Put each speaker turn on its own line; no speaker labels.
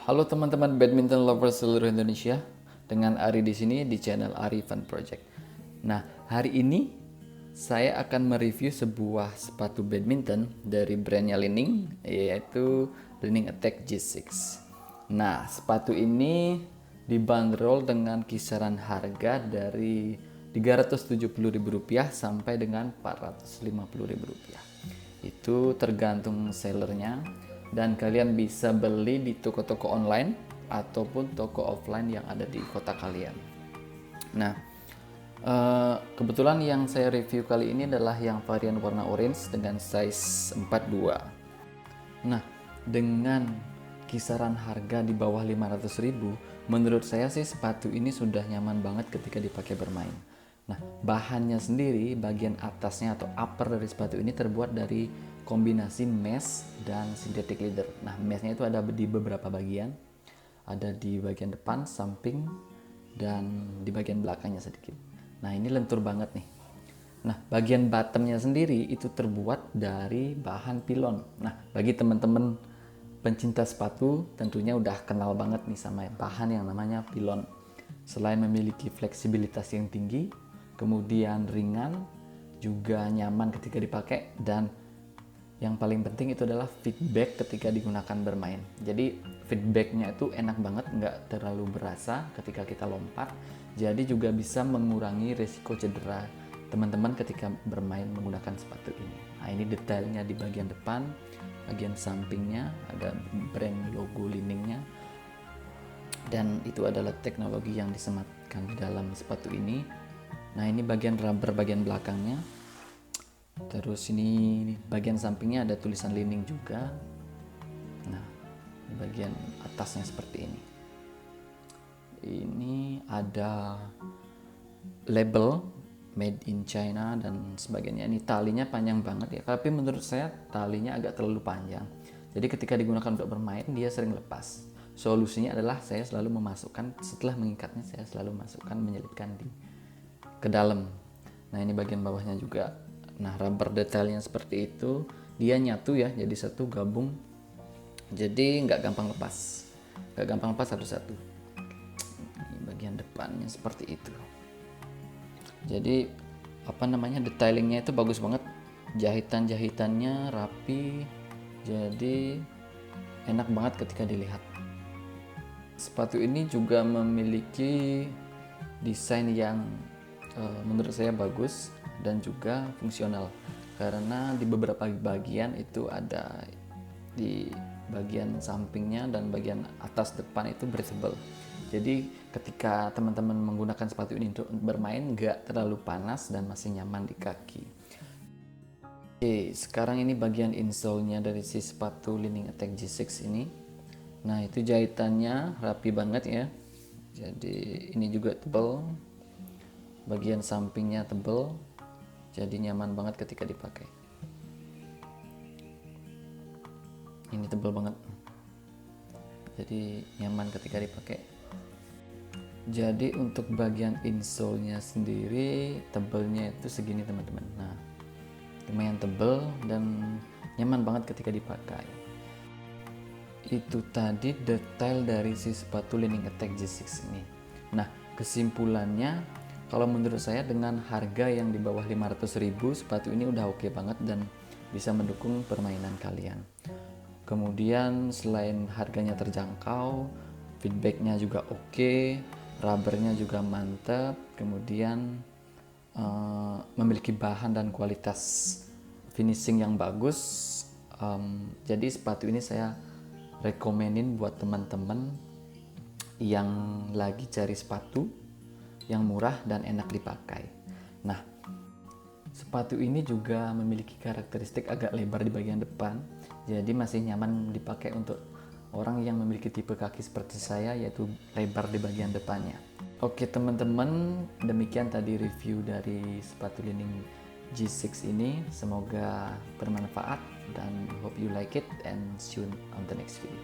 Halo teman-teman badminton lovers seluruh Indonesia, dengan Ari di sini di channel Ari Fun Project. Nah, hari ini saya akan mereview sebuah sepatu badminton dari brandnya Li-Ning, yaitu Li-Ning Attack G6. Nah, sepatu ini dibanderol dengan kisaran harga dari Rp370.000 sampai dengan Rp450.000. Itu tergantung sellernya, dan kalian bisa beli di toko-toko online ataupun toko offline yang ada di kota kalian. Nah, kebetulan yang saya review kali ini adalah yang varian warna orange dengan size 42. Nah, dengan kisaran harga di bawah 500.000, menurut saya sih sepatu ini sudah nyaman banget ketika dipakai bermain. Nah, bahannya sendiri, bagian atasnya atau upper dari sepatu ini terbuat dari kombinasi mesh dan synthetic leather. Nah, meshnya itu ada di beberapa bagian. Ada di bagian depan, samping, dan di bagian belakangnya sedikit. Nah, ini lentur banget nih. Nah, bagian bottomnya sendiri itu terbuat dari bahan pilon. Nah, bagi teman-teman pencinta sepatu tentunya udah kenal banget nih sama bahan yang namanya pilon. Selain memiliki fleksibilitas yang tinggi, kemudian ringan, juga nyaman ketika dipakai, dan yang paling penting itu adalah feedback ketika digunakan bermain. Jadi feedbacknya itu enak banget, nggak terlalu berasa ketika kita lompat. Jadi juga bisa mengurangi resiko cedera teman-teman ketika bermain menggunakan sepatu ini. Nah, ini detailnya di bagian depan, bagian sampingnya ada brand logo Li-Ningnya. Dan itu adalah teknologi yang disematkan di dalam sepatu ini. Nah, ini bagian rubber bagian belakangnya. Terus ini bagian sampingnya ada tulisan Li-Ning juga. Nah, di bagian atasnya seperti ini. Ini ada label made in China dan sebagainya. Ini talinya panjang banget ya, tapi menurut saya talinya agak terlalu panjang. Jadi ketika digunakan untuk bermain dia sering lepas. Solusinya adalah saya selalu memasukkan, setelah mengikatnya saya selalu masukkan, menyelipkan ke dalam. Nah, ini bagian bawahnya juga. Nah, rubber detailnya seperti itu, dia nyatu ya, jadi satu gabung, jadi nggak gampang lepas, satu-satu. Ini bagian depannya seperti itu. Jadi detailingnya itu bagus banget, jahitannya rapi, jadi enak banget ketika dilihat. Sepatu ini juga memiliki desain yang menurut saya bagus dan juga fungsional, karena di beberapa bagian itu ada di bagian sampingnya dan bagian atas depan itu breathable. Jadi ketika teman-teman menggunakan sepatu ini untuk bermain nggak terlalu panas dan masih nyaman di kaki. Oke, sekarang ini bagian insole-nya dari si sepatu Li-Ning Attack G6 ini. Nah, itu jahitannya rapi banget ya. Jadi ini juga tebal, bagian sampingnya tebal, jadi nyaman banget ketika dipakai. Ini tebal banget, jadi nyaman ketika dipakai. Jadi untuk bagian insole-nya sendiri tebalnya itu segini teman-teman. Nah, lumayan tebal dan nyaman banget ketika dipakai. Itu tadi detail dari si sepatu Li-Ning Attack G6 ini. Nah, kesimpulannya, kalau menurut saya dengan harga yang di bawah 500.000, sepatu ini udah oke banget dan bisa mendukung permainan kalian. Kemudian selain harganya terjangkau, feedbacknya juga oke, rubbernya juga mantap, kemudian memiliki bahan dan kualitas finishing yang bagus. Jadi sepatu ini saya rekomenin buat teman-teman yang lagi cari sepatu yang murah dan enak dipakai. Nah, sepatu ini juga memiliki karakteristik agak lebar di bagian depan, jadi masih nyaman dipakai untuk orang yang memiliki tipe kaki seperti saya, yaitu lebar di bagian depannya. Oke teman-teman, demikian tadi review dari sepatu Li-Ning G6 ini. Semoga bermanfaat dan hope you like it, and see you on the next video.